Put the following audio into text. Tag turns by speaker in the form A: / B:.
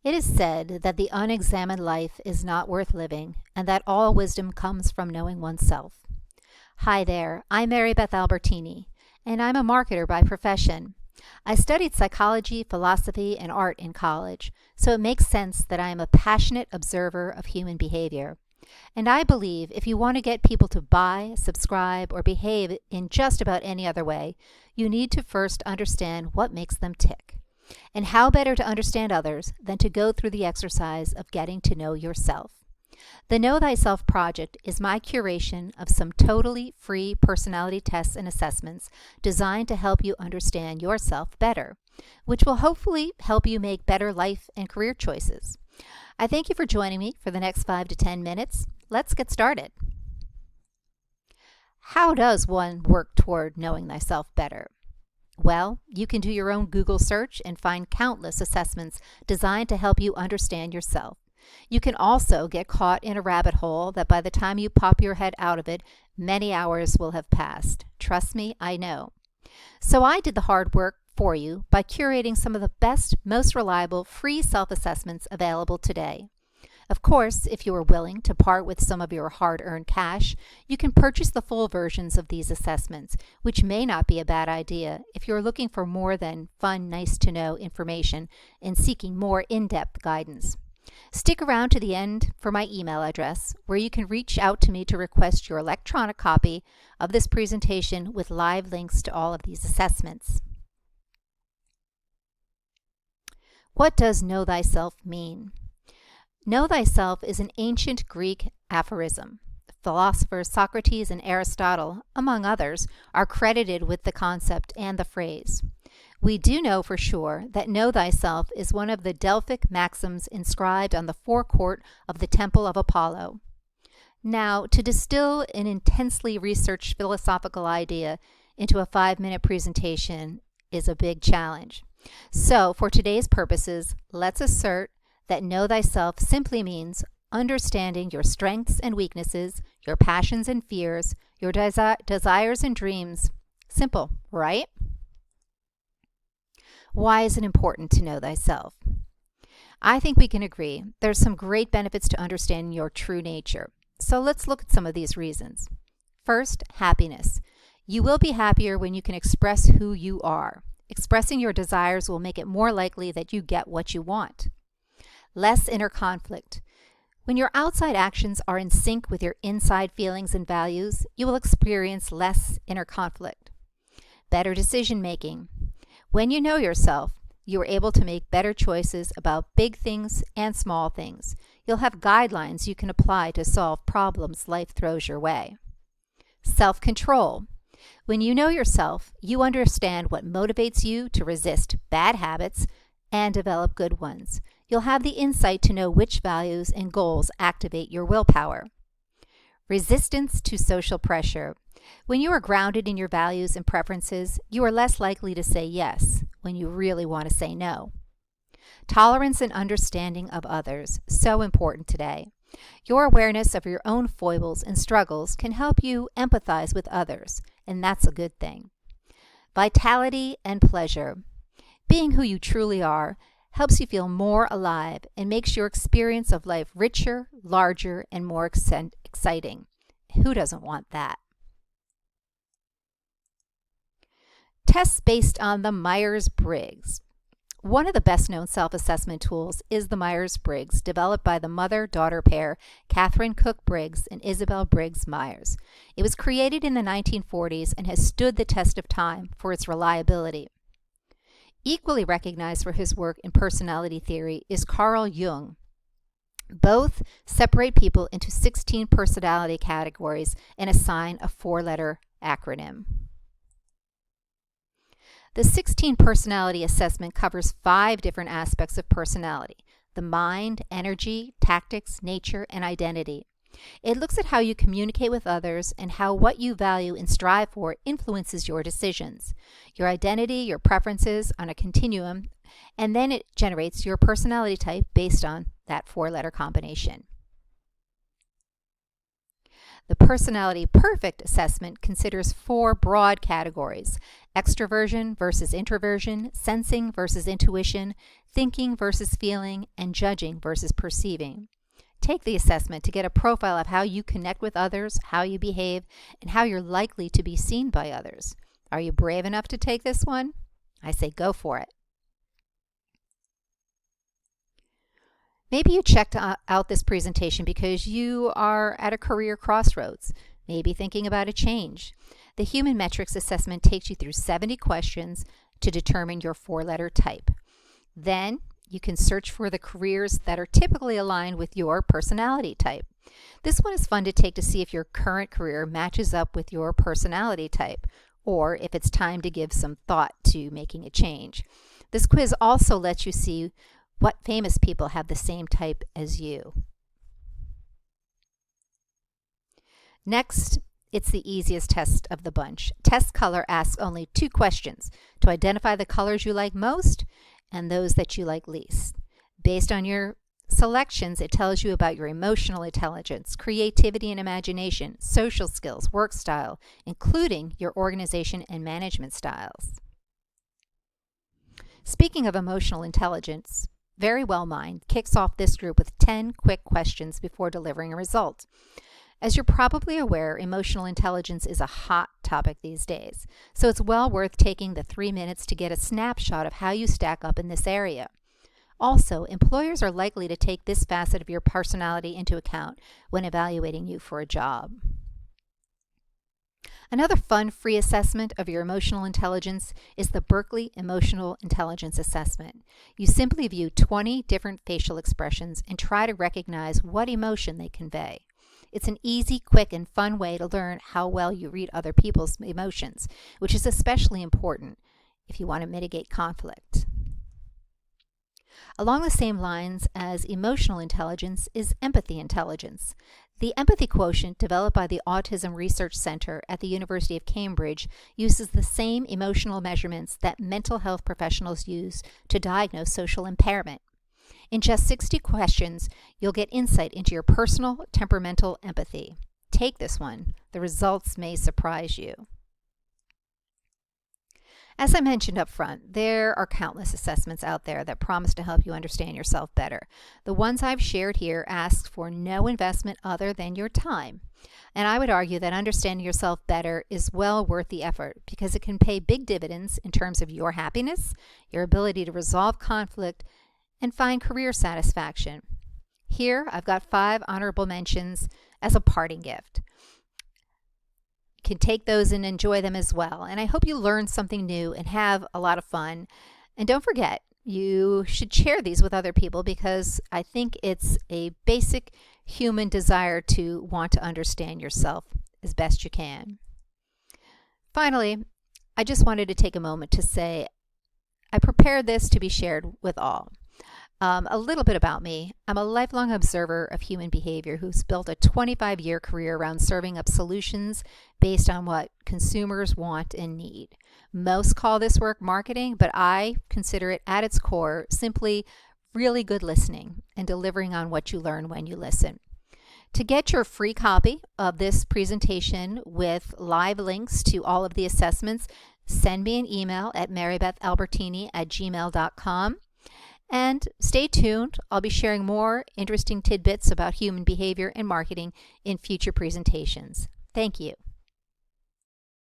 A: It is said that the unexamined life is not worth living, and that all wisdom comes from knowing oneself. Hi there, I'm Mary Beth Albertini, and I'm a marketer by profession. I studied psychology, philosophy, and art in college, so it makes sense that I am a passionate observer of human behavior. And I believe if you want to get people to buy, subscribe, or behave in just about any other way, you need to first understand what makes them tick. And how better to understand others than to go through the exercise of getting to know yourself. The Know Thyself project is my curation of some totally free personality tests and assessments designed to help you understand yourself better, which will hopefully help you make better life and career choices. I thank you for joining me for the next 5 to 10 minutes. Let's get started. How does one work toward knowing thyself better? Well, you can do your own Google search and find countless assessments designed to help you understand yourself. You can also get caught in a rabbit hole that by the time you pop your head out of it, many hours will have passed. Trust me, I know. So I did the hard work for you by curating some of the best, most reliable free self-assessments available today. Of course, if you are willing to part with some of your hard-earned cash, you can purchase the full versions of these assessments, which may not be a bad idea if you're looking for more than fun, nice-to-know information and seeking more in-depth guidance. Stick around to the end for my email address, where you can reach out to me to request your electronic copy of this presentation with live links to all of these assessments. What does know thyself mean? Know thyself is an ancient Greek aphorism. Philosophers Socrates and Aristotle, among others, are credited with the concept and the phrase. We do know for sure that know thyself is one of the Delphic maxims inscribed on the forecourt of the Temple of Apollo. Now, to distill an intensely researched philosophical idea into a 5-minute presentation is a big challenge. So, for today's purposes, let's assert that know thyself simply means understanding your strengths and weaknesses, your passions and fears, your desires and dreams. Simple, right? Why is it important to know thyself? I think we can agree there's some great benefits to understanding your true nature. So let's look at some of these reasons. First, happiness. You will be happier when you can express who you are. Expressing your desires will make it more likely that you get what you want. Less inner conflict. When your outside actions are in sync with your inside feelings and values, you will experience less inner conflict. Better decision making. When you know yourself, you are able to make better choices about big things and small things. You'll have guidelines you can apply to solve problems life throws your way. Self-control. When you know yourself, you understand what motivates you to resist bad habits and develop good ones. You'll have the insight to know which values and goals activate your willpower. Resistance to social pressure. When you are grounded in your values and preferences, you are less likely to say yes when you really want to say no. Tolerance and understanding of others, so important today. Your awareness of your own foibles and struggles can help you empathize with others, and that's a good thing. Vitality and pleasure. Being who you truly are helps you feel more alive and makes your experience of life richer, larger, and more exciting. Who doesn't want that? Tests based on the Myers-Briggs. One of the best-known self-assessment tools is the Myers-Briggs, developed by the mother-daughter pair Catherine Cook Briggs and Isabel Briggs Myers. It was created in the 1940s and has stood the test of time for its reliability. Equally recognized for his work in personality theory is Carl Jung. Both separate people into 16 personality categories and assign a 4-letter acronym. The 16 personality assessment covers 5 different aspects of personality: the mind, energy, tactics, nature, and identity. It looks at how you communicate with others and how what you value and strive for influences your decisions, your identity, your preferences on a continuum, and then it generates your personality type based on that 4-letter combination. The Personality Perfect assessment considers 4 broad categories: extroversion versus introversion, sensing versus intuition, thinking versus feeling, and judging versus perceiving. Take the assessment to get a profile of how you connect with others, how you behave, and how you're likely to be seen by others. Are you brave enough to take this one? I say go for it. Maybe you checked out this presentation because you are at a career crossroads, maybe thinking about a change. The Human Metrics Assessment takes you through 70 questions to determine your 4-letter type. Then you can search for the careers that are typically aligned with your personality type. This one is fun to take to see if your current career matches up with your personality type, or if it's time to give some thought to making a change. This quiz also lets you see what famous people have the same type as you. Next, it's the easiest test of the bunch. Test Color asks only 2 questions to identify the colors you like most and those that you like least. Based on your selections, it tells you about your emotional intelligence, creativity and imagination, social skills, work style, including your organization and management styles. Speaking of emotional intelligence, Very Well Mind kicks off this group with 10 quick questions before delivering a result. As you're probably aware, emotional intelligence is a hot topic these days, so it's well worth taking the 3 minutes to get a snapshot of how you stack up in this area. Also, employers are likely to take this facet of your personality into account when evaluating you for a job. Another fun free assessment of your emotional intelligence is the Berkeley Emotional Intelligence Assessment. You simply view 20 different facial expressions and try to recognize what emotion they convey. It's an easy, quick, and fun way to learn how well you read other people's emotions, which is especially important if you want to mitigate conflict. Along the same lines as emotional intelligence is empathy intelligence. The empathy quotient, developed by the Autism Research Center at the University of Cambridge, uses the same emotional measurements that mental health professionals use to diagnose social impairment. In just 60 questions, you'll get insight into your personal temperamental empathy. Take this one. The results may surprise you. As I mentioned up front, there are countless assessments out there that promise to help you understand yourself better. The ones I've shared here ask for no investment other than your time. And I would argue that understanding yourself better is well worth the effort because it can pay big dividends in terms of your happiness, your ability to resolve conflict, and find career satisfaction. Here, I've got 5 honorable mentions as a parting gift. Can take those and enjoy them as well. And I hope you learn something new and have a lot of fun. And don't forget, you should share these with other people because I think it's a basic human desire to want to understand yourself as best you can. Finally, I just wanted to take a moment to say I prepared this to be shared with all. A little bit about me. I'm a lifelong observer of human behavior who's built a 25-year career around serving up solutions based on what consumers want and need. Most call this work marketing, but I consider it at its core simply really good listening and delivering on what you learn when you listen. To get your free copy of this presentation with live links to all of the assessments, send me an email at marybethalbertini@gmail.com. And stay tuned. I'll be sharing more interesting tidbits about human behavior and marketing in future presentations. Thank you.